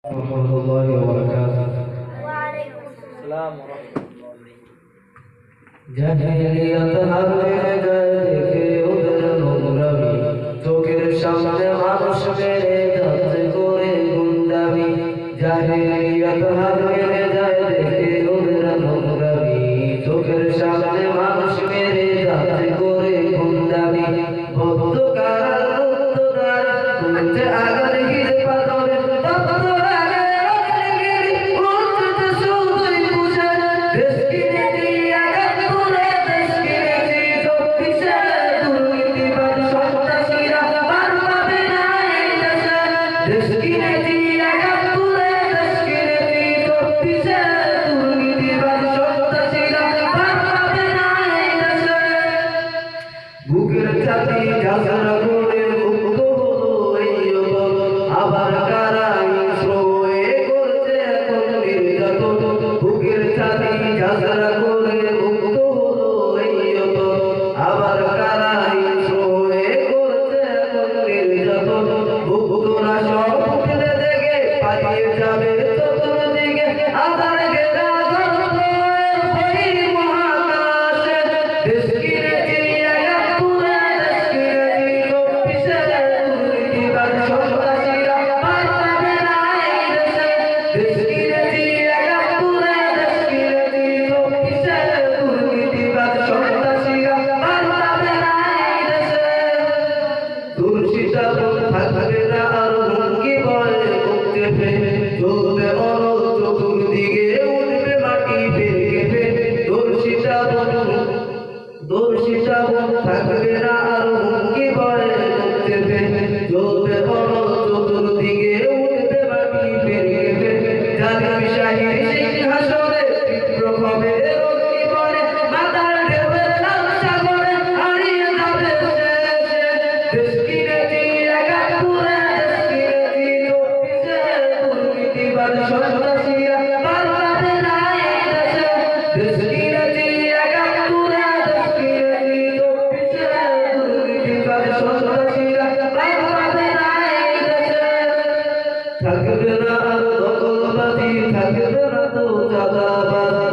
রহমতুল্লাহি ওয়া বারাকাতুহু। জাহিলিয়াত হাতে দেখে ওদের নোংরামি, চোখের সামনে মানুষ মেরে যাচ্ছে করে গুন্ডামি। জাহিলিয়াত হাতে দেখে ওদের নোংরামি, চোখের সামনে মানুষ মেরে যাচ্ছে করে গুন্ডামি। ভক্তকার উত্তরার করছে আগার গিরে পাতরে বুকের ছাতি ঝাঁঝরা করে মুক্ত হলো এই বল, আবার কারা শ্রয়ে করছে এখন নির্যাতন। বুকের ছাতি ঝাঁঝরা করে মুক্ত হলো এই বল, আবার কারা শ্রয়ে করছে এখন নির্যাতন। ভক্তরা সব উঠলে দেখে পালিয়ে যাবে চতুর্দিকে, আধার ঘেরা গল্পের মহাকাশে দেশ কিনেছি থাকবে না আর হুমকি ভয় মুক্তি পেয়ে চলবে অনল চতুর্দিকে, উঠবে মাটি বেঁকে দর্শিতা থাকবে না আর হুমকি ভয় মুক্তি পেয়ে চলবে অনল চতুর্দিকে, উঠবে মাটি বেঁকে জালিম শাহীর সিংহাসনে বিদ্রোহ হবে জীবনে, মাথার ঢেউয়ের লাল সাগরে হারিয়ে যাবে দেশ কিনেছি একাত্তরে, সন্ত্রাসীরা পার পাবে না এই দেশে। দেশ কিনেছি একাত্তরে, সন্ত্রাসীরা পার পাবে না এই দেশে। থাকবে না আর দখলবাজি, থাকবে না তো চাঁদাবাজি।